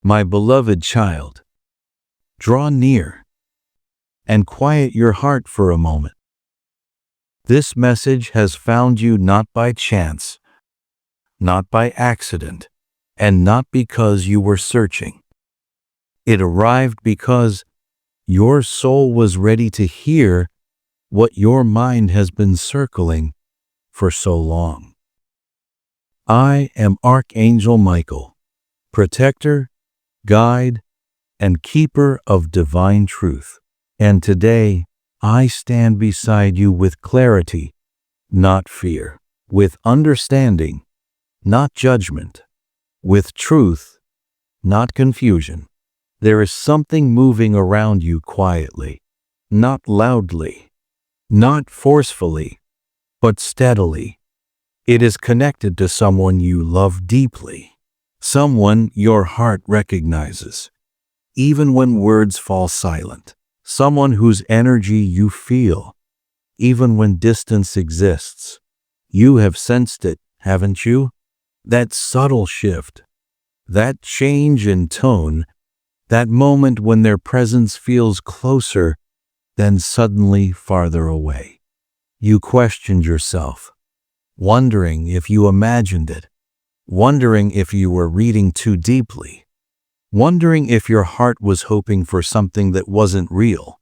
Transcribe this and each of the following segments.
My beloved child, draw near and quiet your heart for a moment. This message has found you not by chance, not by accident, and not because you were searching. It arrived because your soul was ready to hear what your mind has been circling for so long. I am Archangel Michael, protector, guide, and keeper of divine truth. And today, I stand beside you with clarity, not fear, with understanding, not judgment, with truth, not confusion. There is something moving around you quietly, not loudly, not forcefully, but steadily. It is connected to someone you love deeply, someone your heart recognizes, even when words fall silent, someone whose energy you feel, even when distance exists. You have sensed it, haven't you? That subtle shift, that change in tone, that moment when their presence feels closer, then suddenly farther away. You questioned yourself, wondering if you imagined it, wondering if you were reading too deeply, wondering if your heart was hoping for something that wasn't real.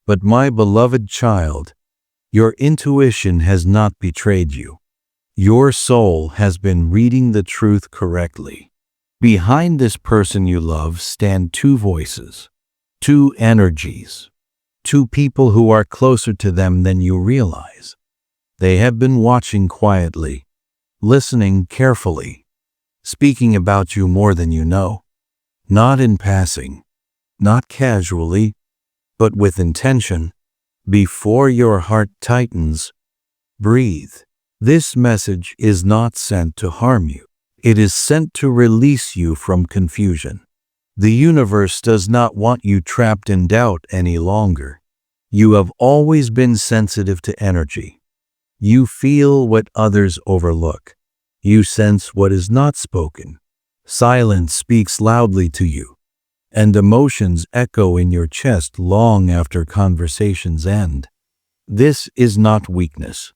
But my beloved child, your intuition has not betrayed you. Your soul has been reading the truth correctly. Behind this person you love stand two voices, two energies, two people who are closer to them than you realize. They have been watching quietly, listening carefully, speaking about you more than you know, not in passing, not casually, but with intention. Before your heart tightens, breathe. This message is not sent to harm you. It is sent to release you from confusion. The universe does not want you trapped in doubt any longer. You have always been sensitive to energy. You feel what others overlook. You sense what is not spoken. Silence speaks loudly to you, and emotions echo in your chest long after conversations end. This is not weakness.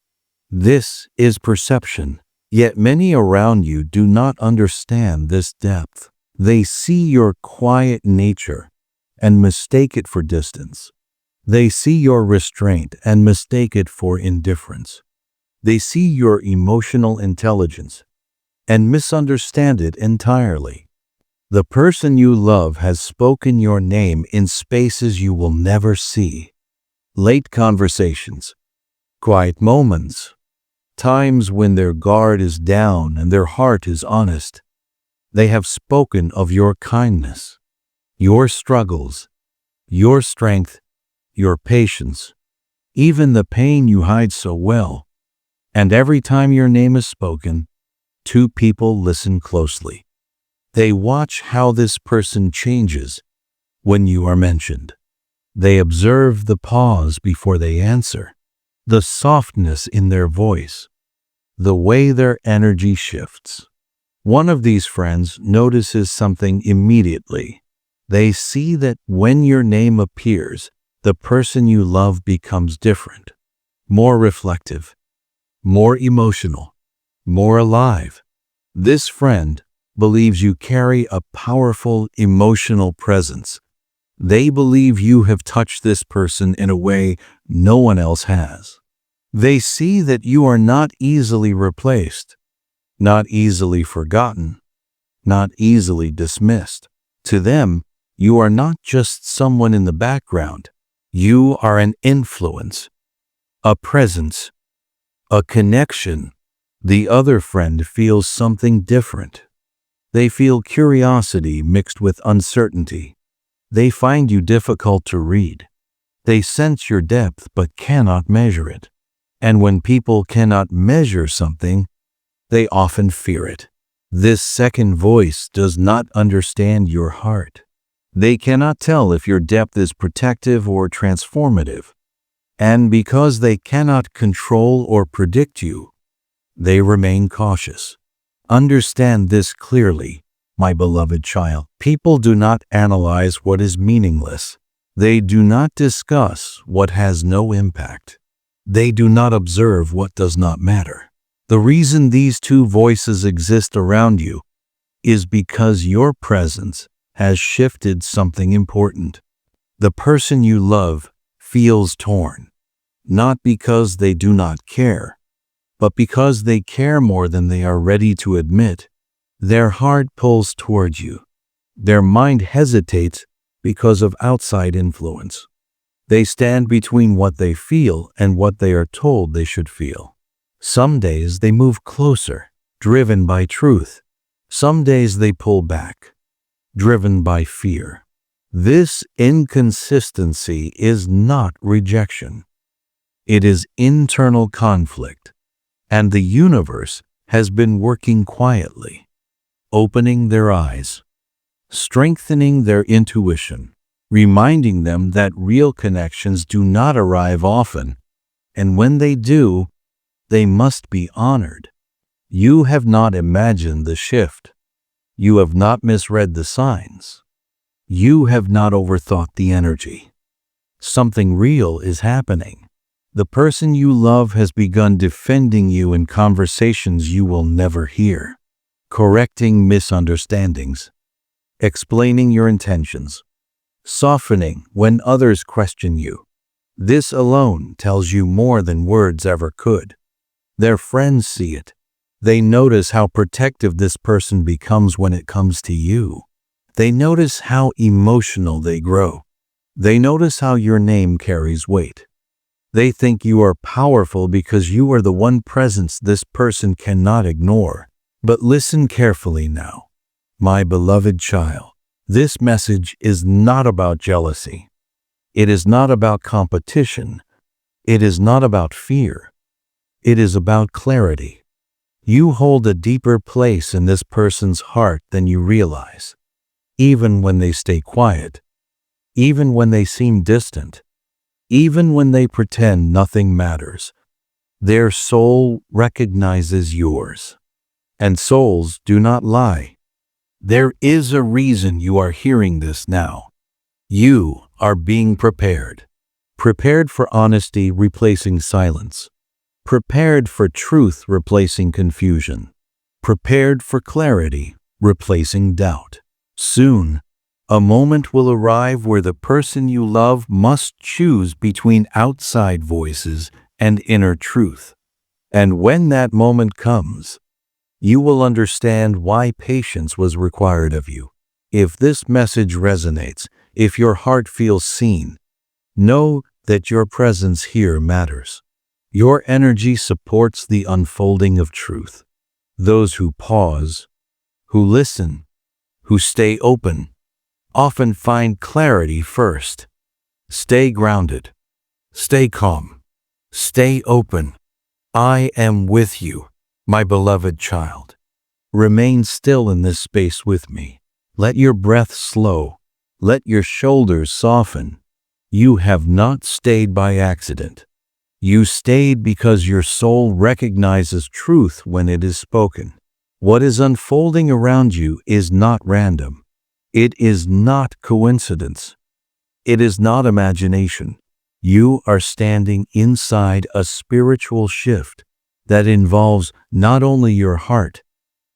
This is perception. Yet many around you do not understand this depth. They see your quiet nature and mistake it for distance. They see your restraint and mistake it for indifference. They see your emotional intelligence and misunderstand it entirely. The person you love has spoken your name in spaces you will never see. Late conversations, quiet moments, times when their guard is down and their heart is honest. They have spoken of your kindness, your struggles, your strength, your patience, even the pain you hide so well. And every time your name is spoken, two people listen closely. They watch how this person changes when you are mentioned. They observe the pause before they answer, the softness in their voice, the way their energy shifts. One of these friends notices something immediately. They see that when your name appears, the person you love becomes different, more reflective, more emotional, more alive. This friend believes you carry a powerful emotional presence. They believe you have touched this person in a way no one else has. They see that you are not easily replaced, not easily forgotten, not easily dismissed. To them, you are not just someone in the background. You are an influence, a presence, a connection. The other friend feels something different. They feel curiosity mixed with uncertainty. They find you difficult to read. They sense your depth but cannot measure it. And when people cannot measure something, they often fear it. This second voice does not understand your heart. They cannot tell if your depth is protective or transformative. And because they cannot control or predict you, they remain cautious. Understand this clearly. my beloved child. People do not analyze what is meaningless. They do not discuss what has no impact. They do not observe what does not matter. The reason these two voices exist around you is because your presence has shifted something important. The person you love feels torn, not because they do not care, but because they care more than they are ready to admit. Their heart pulls towards you. Their mind hesitates because of outside influence. They stand between what they feel and what they are told they should feel. Some days they move closer, driven by truth. Some days they pull back, driven by fear. This inconsistency is not rejection. It is internal conflict, and the universe has been working quietly, opening their eyes, strengthening their intuition, reminding them that real connections do not arrive often, and when they do, they must be honored. You have not imagined the shift. You have not misread the signs. You have not overthought the energy. Something real is happening. The person you love has begun defending you in conversations you will never hear, correcting misunderstandings, explaining your intentions, softening when others question you. This alone tells you more than words ever could. Their friends see it. They notice how protective this person becomes when it comes to you. They notice how emotional they grow. They notice how your name carries weight. They think you are powerful because you are the one presence this person cannot ignore. But listen carefully now, my beloved child. This message is not about jealousy. It is not about competition. It is not about fear. It is about clarity. You hold a deeper place in this person's heart than you realize. Even when they stay quiet, even when they seem distant, even when they pretend nothing matters, their soul recognizes yours. And souls do not lie. There is a reason you are hearing this now. You are being prepared. Prepared for honesty replacing silence. Prepared for truth replacing confusion. Prepared for clarity replacing doubt. Soon, a moment will arrive where the person you love must choose between outside voices and inner truth. And when that moment comes, you will understand why patience was required of you. If this message resonates, if your heart feels seen, know that your presence here matters. Your energy supports the unfolding of truth. Those who pause, who listen, who stay open, often find clarity first. Stay grounded. Stay calm. Stay open. I am with you, my beloved child. Remain still in this space with me. Let your breath slow. Let your shoulders soften. You have not stayed by accident. You stayed because your soul recognizes truth when it is spoken. What is unfolding around you is not random. It is not coincidence. It is not imagination. You are standing inside a spiritual shift that involves not only your heart,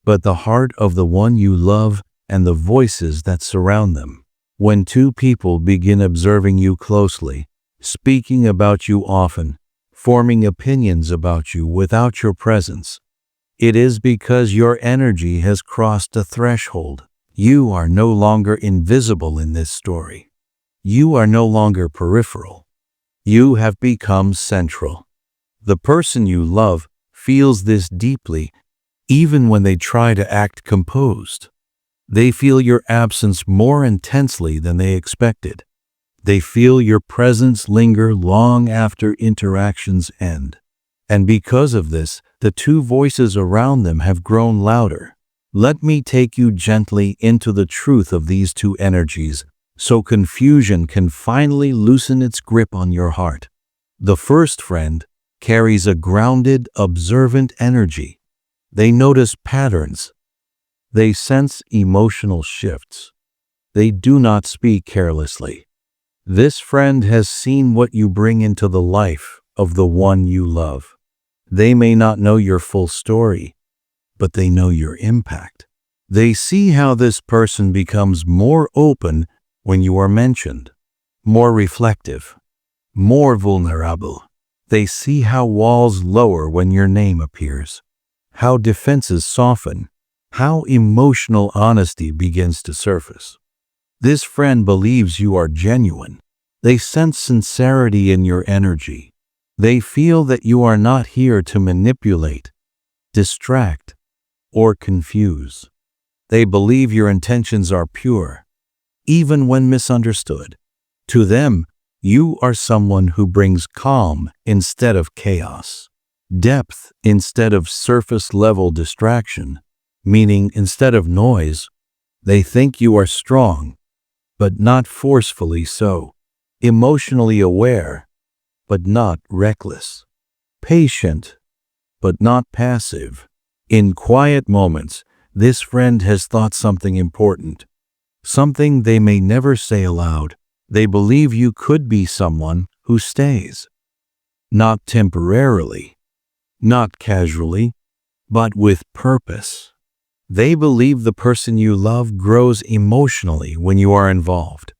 but the heart of the one you love and the voices that surround them. When two people begin observing you closely, speaking about you often, forming opinions about you without your presence, it is because your energy has crossed a threshold. You are no longer invisible in this story. You are no longer peripheral. You have become central. The person you love feels this deeply, even when they try to act composed. They feel your absence more intensely than they expected. They feel your presence linger long after interactions end. And because of this, the two voices around them have grown louder. Let me take you gently into the truth of these two energies, so confusion can finally loosen its grip on your heart. The first friend carries a grounded, observant energy. They notice patterns. They sense emotional shifts. They do not speak carelessly. This friend has seen what you bring into the life of the one you love. They may not know your full story, but they know your impact. They see how this person becomes more open when you are mentioned, more reflective, more vulnerable. They see how walls lower when your name appears, how defenses soften, how emotional honesty begins to surface. This friend believes you are genuine. They sense sincerity in your energy. They feel that you are not here to manipulate, distract, or confuse. They believe your intentions are pure, even when misunderstood. To them, you are someone who brings calm instead of chaos, depth instead of surface-level distraction, meaning instead of noise. They think you are strong, but not forcefully so, emotionally aware, but not reckless, patient, but not passive. In quiet moments, this friend has thought something important, something they may never say aloud. They believe you could be someone who stays, not temporarily, not casually, but with purpose. They believe the person you love grows emotionally when you are involved,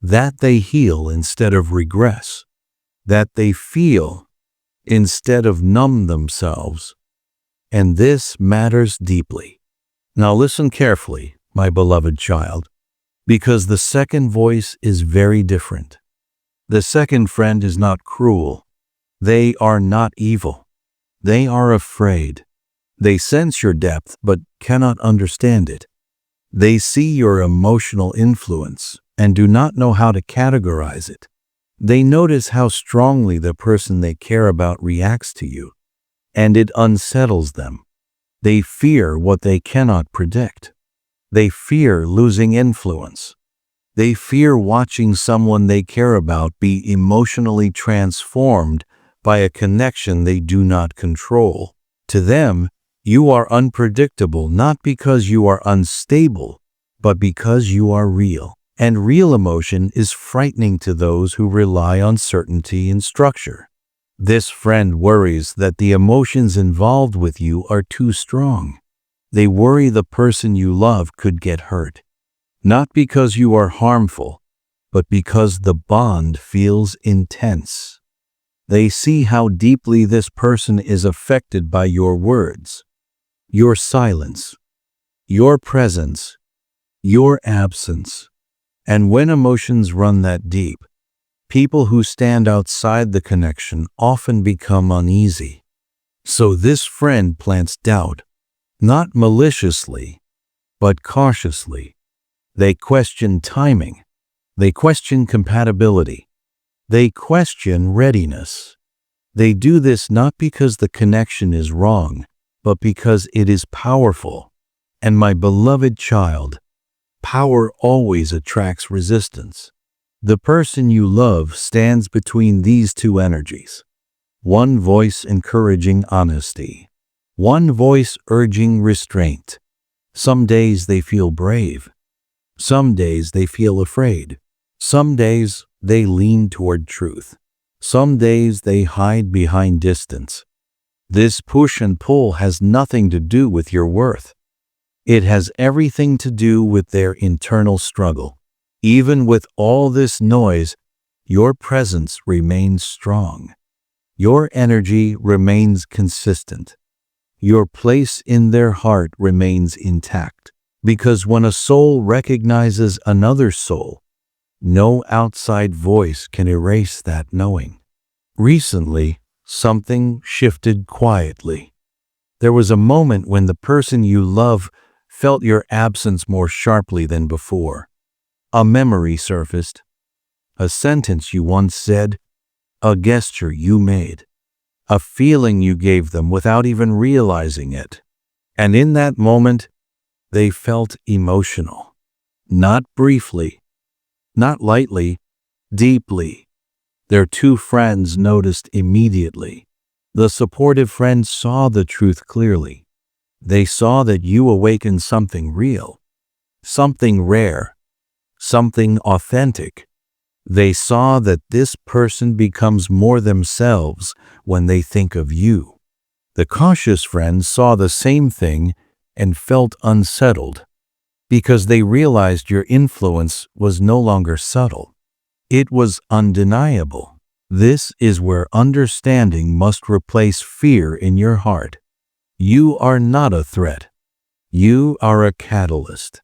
that they heal instead of regress, that they feel instead of numb themselves. And this matters deeply. Now listen carefully, my beloved child, because the second voice is very different. The second friend is not cruel. They are not evil. They are afraid. They sense your depth but cannot understand it. They see your emotional influence and do not know how to categorize it. They notice how strongly the person they care about reacts to you, and it unsettles them. They fear what they cannot predict. They fear losing influence. They fear watching someone they care about be emotionally transformed by a connection they do not control. To them, you are unpredictable not because you are unstable, but because you are real. And real emotion is frightening to those who rely on certainty and structure. This friend worries that the emotions involved with you are too strong. They worry the person you love could get hurt, not because you are harmful, but because the bond feels intense. They see how deeply this person is affected by your words, your silence, your presence, your absence. And when emotions run that deep, people who stand outside the connection often become uneasy. So this friend plants doubt, not maliciously, but cautiously. They question timing. They question compatibility. They question readiness. They do this not because the connection is wrong, but because it is powerful. And my beloved child, power always attracts resistance. The person you love stands between these two energies. One voice encouraging honesty. One voice urging restraint. Some days they feel brave. Some days they feel afraid. Some days they lean toward truth. Some days they hide behind distance. This push and pull has nothing to do with your worth. It has everything to do with their internal struggle. Even with all this noise, your presence remains strong. Your energy remains consistent. Your place in their heart remains intact. Because when a soul recognizes another soul, no outside voice can erase that knowing. Recently, something shifted quietly. There was a moment when the person you love felt your absence more sharply than before. A memory surfaced, a sentence you once said, a gesture you made, a feeling you gave them without even realizing it. And in that moment, they felt emotional. Not briefly, not lightly, deeply. Their two friends noticed immediately. The supportive friend saw the truth clearly. They saw that you awakened something real, something rare, something authentic. They saw that this person becomes more themselves when they think of you. The cautious friend saw the same thing and felt unsettled because they realized your influence was no longer subtle. It was undeniable. This is where understanding must replace fear in your heart. You are not a threat. You are a catalyst.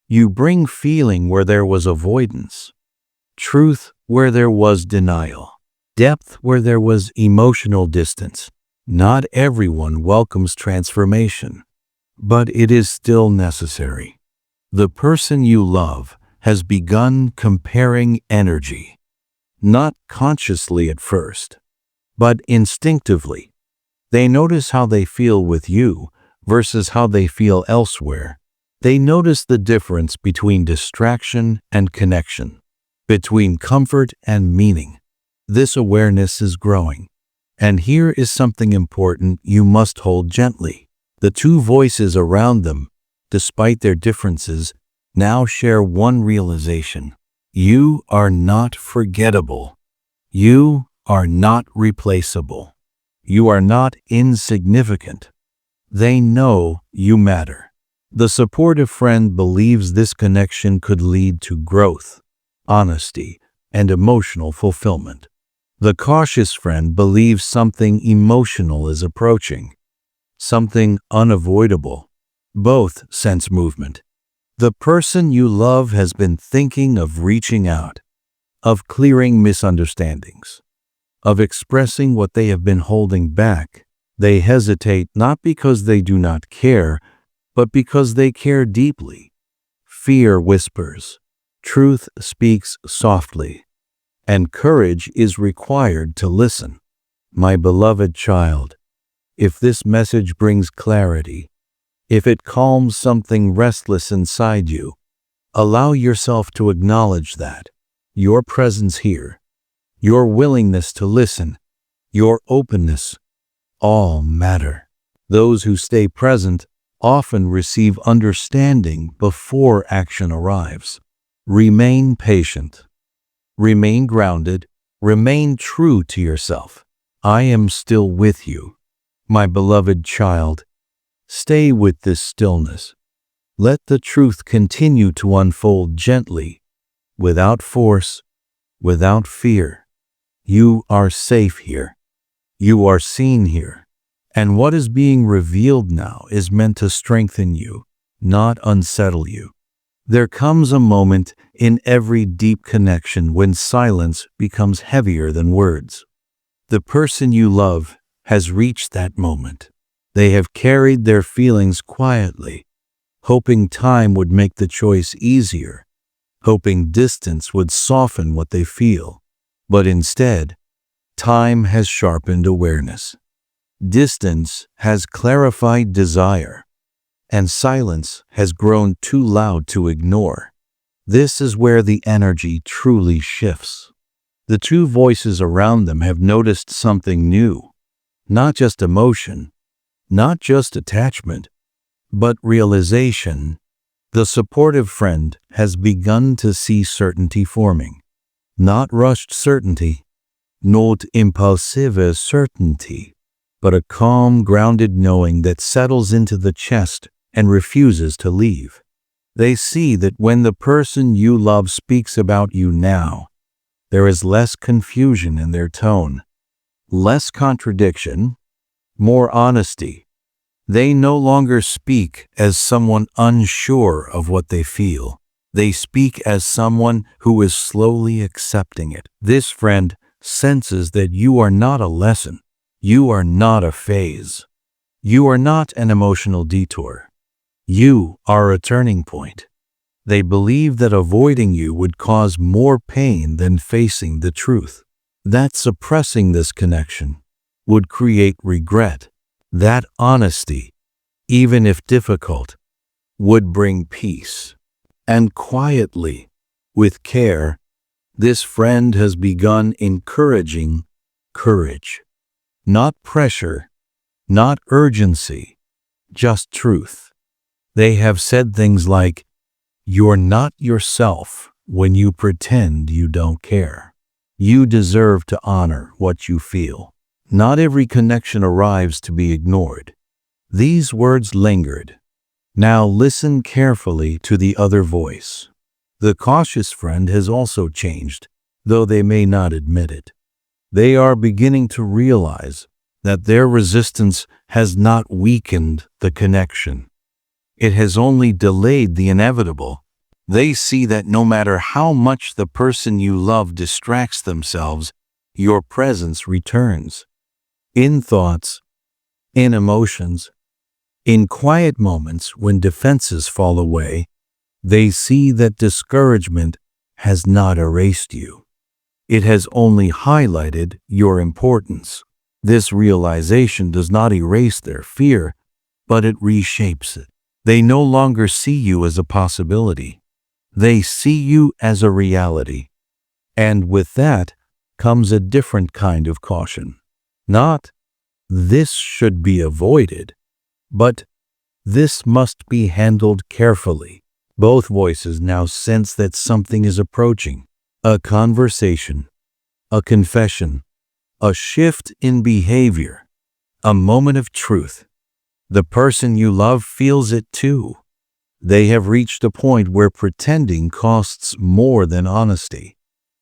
You bring feeling where there was avoidance, truth where there was denial, depth where there was emotional distance. Not everyone welcomes transformation, but it is still necessary. The person you love has begun comparing energy, not consciously at first, but instinctively. They notice how they feel with you versus how they feel elsewhere. They notice the difference between distraction and connection, between comfort and meaning. This awareness is growing. And here is something important you must hold gently. The two voices around them, despite their differences, now share one realization. You are not forgettable. You are not replaceable. You are not insignificant. They know you matter. The supportive friend believes this connection could lead to growth, honesty, and emotional fulfillment. The cautious friend believes something emotional is approaching, something unavoidable. Both sense movement. The person you love has been thinking of reaching out, of clearing misunderstandings, of expressing what they have been holding back. They hesitate not because they do not care, but because they care deeply. Fear whispers, truth speaks softly, and courage is required to listen. My beloved child, if this message brings clarity, if it calms something restless inside you, allow yourself to acknowledge that your presence here, your willingness to listen, your openness, all matter. Those who stay present often receive understanding before action arrives. Remain patient. Remain grounded. Remain true to yourself. I am still with you. My beloved child, stay with this stillness. Let the truth continue to unfold gently, without force, without fear. You are safe here. You are seen here. And what is being revealed now is meant to strengthen you, not unsettle you. There comes a moment in every deep connection when silence becomes heavier than words. The person you love has reached that moment. They have carried their feelings quietly, hoping time would make the choice easier, hoping distance would soften what they feel. But instead, time has sharpened awareness. Distance has clarified desire, and silence has grown too loud to ignore. This is where the energy truly shifts. The two voices around them have noticed something new, not just emotion, not just attachment, but realization. The supportive friend has begun to see certainty forming, not rushed certainty, not impulsive certainty, but a calm, grounded knowing that settles into the chest and refuses to leave. They see that when the person you love speaks about you now, there is less confusion in their tone, less contradiction, more honesty. They no longer speak as someone unsure of what they feel. They speak as someone who is slowly accepting it. This friend senses that you are not a lesson. You are not a phase. You are not an emotional detour. You are a turning point. They believe that avoiding you would cause more pain than facing the truth. That suppressing this connection would create regret. That honesty, even if difficult, would bring peace. And quietly, with care, this friend has begun encouraging courage. Not pressure, not urgency, just truth. They have said things like, "You're not yourself when you pretend you don't care. You deserve to honor what you feel." Not every connection arrives to be ignored. These words lingered. Now listen carefully to the other voice. The cautious friend has also changed, though they may not admit it. They are beginning to realize that their resistance has not weakened the connection. It has only delayed the inevitable. They see that no matter how much the person you love distracts themselves, your presence returns. In thoughts, in emotions, in quiet moments when defenses fall away, they see that discouragement has not erased you. It has only highlighted your importance. This realization does not erase their fear, but it reshapes it. They no longer see you as a possibility. They see you as a reality. And with that comes a different kind of caution. Not, "This should be avoided," but, "This must be handled carefully." Both voices now sense that something is approaching. A conversation, a confession, a shift in behavior, a moment of truth. The person you love feels it too. They have reached a point where pretending costs more than honesty,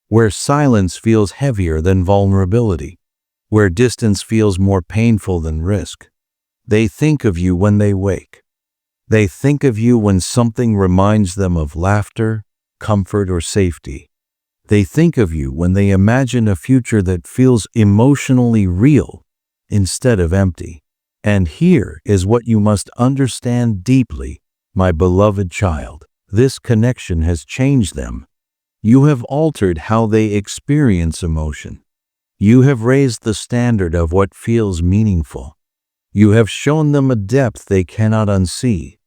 where silence feels heavier than vulnerability, where distance feels more painful than risk. They think of you when they wake. They think of you when something reminds them of laughter, comfort, or safety. They think of you when they imagine a future that feels emotionally real instead of empty. And here is what you must understand deeply, my beloved child. This connection has changed them. You have altered how they experience emotion. You have raised the standard of what feels meaningful. You have shown them a depth they cannot unsee.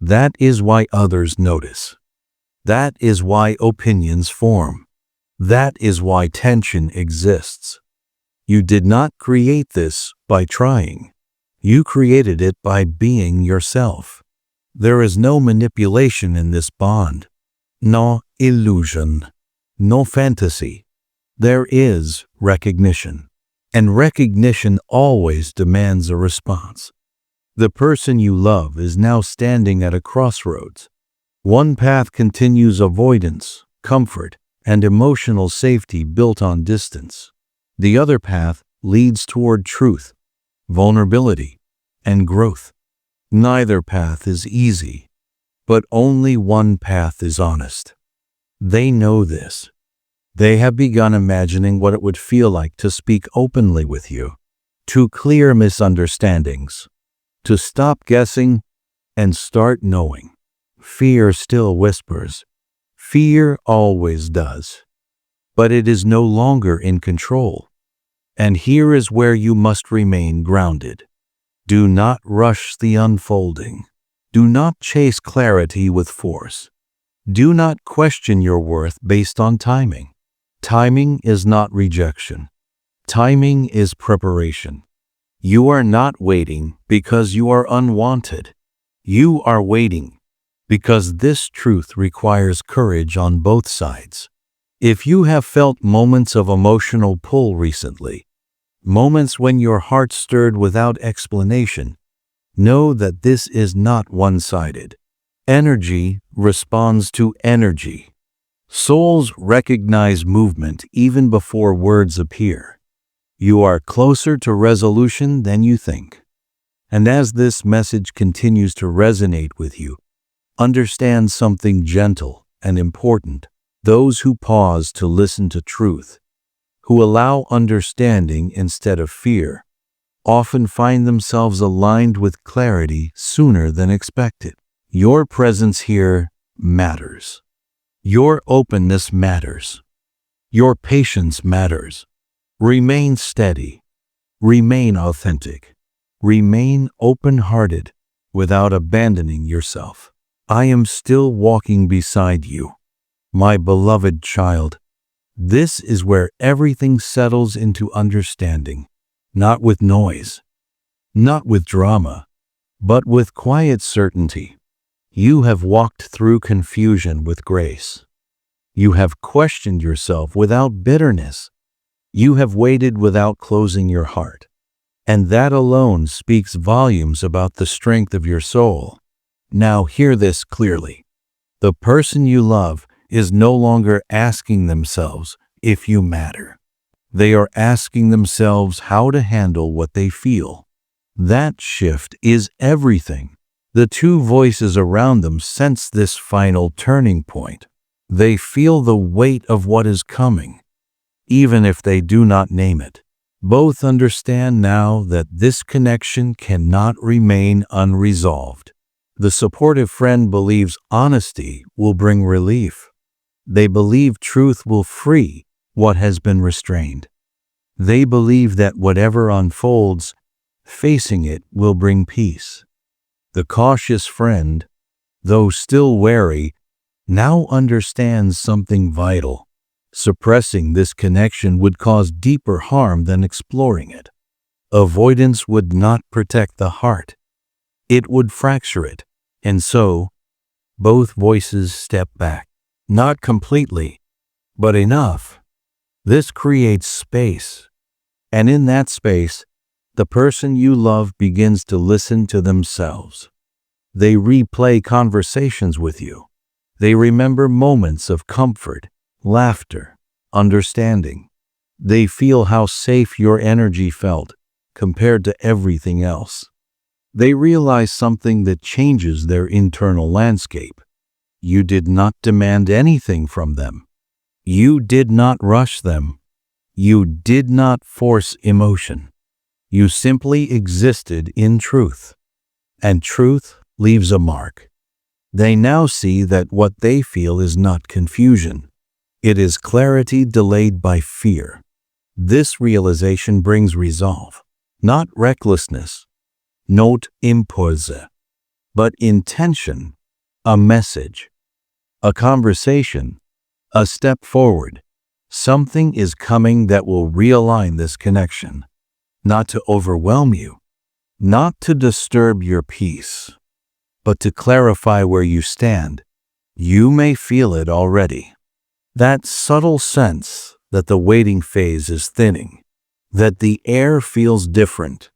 That is why others notice. That is why opinions form. That is why tension exists. You did not create this by trying. You created it by being yourself. There is no manipulation in this bond, no illusion, no fantasy. There is recognition, and recognition always demands a response. The person you love is now standing at a crossroads. One path continues avoidance, comfort, and emotional safety built on distance. The other path leads toward truth, vulnerability, and growth. Neither path is easy, but only one path is honest. They know this. They have begun imagining what it would feel like to speak openly with you, to clear misunderstandings, to stop guessing and start knowing. Fear still whispers. Fear always does. But it is no longer in control. And here is where you must remain grounded. Do not rush the unfolding. Do not chase clarity with force. Do not question your worth based on timing. Timing is not rejection. Timing is preparation. You are not waiting because you are unwanted. You are waiting because this truth requires courage on both sides. If you have felt moments of emotional pull recently, moments when your heart stirred without explanation, know that this is not one-sided. Energy responds to energy. Souls recognize movement even before words appear. You are closer to resolution than you think. And as this message continues to resonate with you, understand something gentle and important. Those who pause to listen to truth, who allow understanding instead of fear, often find themselves aligned with clarity sooner than expected. Your presence here matters. Your openness matters. Your patience matters. Remain steady. Remain authentic. Remain open-hearted without abandoning yourself. I am still walking beside you, my beloved child. This is where everything settles into understanding, not with noise, not with drama, but with quiet certainty. You have walked through confusion with grace. You have questioned yourself without bitterness. You have waited without closing your heart. And that alone speaks volumes about the strength of your soul. Now hear this clearly. The person you love is no longer asking themselves if you matter. They are asking themselves how to handle what they feel. That shift is everything. The two voices around them sense this final turning point. They feel the weight of what is coming, even if they do not name it. Both understand now that this connection cannot remain unresolved. The supportive friend believes honesty will bring relief. They believe truth will free what has been restrained. They believe that whatever unfolds, facing it will bring peace. The cautious friend, though still wary, now understands something vital. Suppressing this connection would cause deeper harm than exploring it. Avoidance would not protect the heart. It would fracture it. And so, both voices step back. Not completely, but enough. This creates space. And in that space, the person you love begins to listen to themselves. They replay conversations with you. They remember moments of comfort, laughter, understanding. They feel how safe your energy felt compared to everything else. They realize something that changes their internal landscape. You did not demand anything from them. You did not rush them. You did not force emotion. You simply existed in truth. And truth leaves a mark. They now see that what they feel is not confusion. It is clarity delayed by fear. This realization brings resolve, not recklessness, not impulse, but intention, a message, a conversation, a step forward. Something is coming that will realign this connection, not to overwhelm you, not to disturb your peace, but to clarify where you stand. You may feel it already. That subtle sense that the waiting phase is thinning, that the air feels different,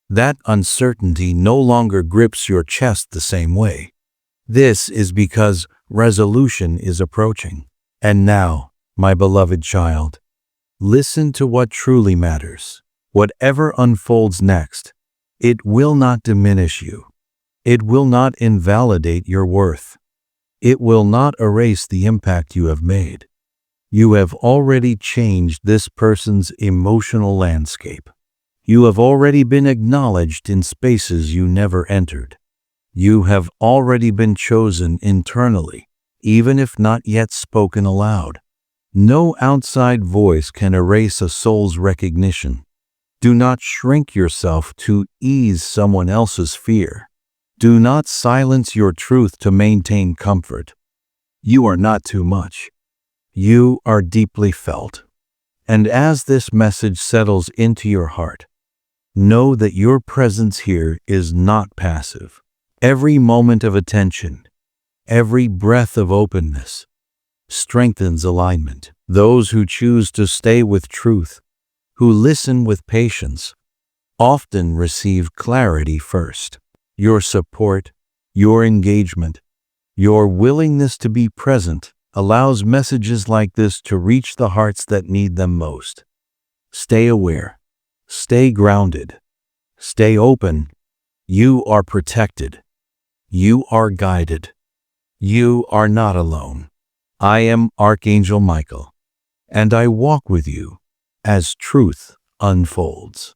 that uncertainty no longer grips your chest the same way. This is because resolution is approaching. And now, my beloved child, listen to what truly matters. Whatever unfolds next, it will not diminish you. It will not invalidate your worth. It will not erase the impact you have made. You have already changed this person's emotional landscape. You have already been acknowledged in spaces you never entered. You have already been chosen internally, even if not yet spoken aloud. No outside voice can erase a soul's recognition. Do not shrink yourself to ease someone else's fear. Do not silence your truth to maintain comfort. You are not too much. You are deeply felt. And as this message settles into your heart, know that your presence here is not passive. Every moment of attention, every breath of openness, strengthens alignment. Those who choose to stay with truth, who listen with patience, often receive clarity first. Your support, your engagement, your willingness to be present allows messages like this to reach the hearts that need them most. Stay aware, stay grounded, stay open. You are protected. You are guided. You are not alone. I am Archangel Michael, and I walk with you as truth unfolds.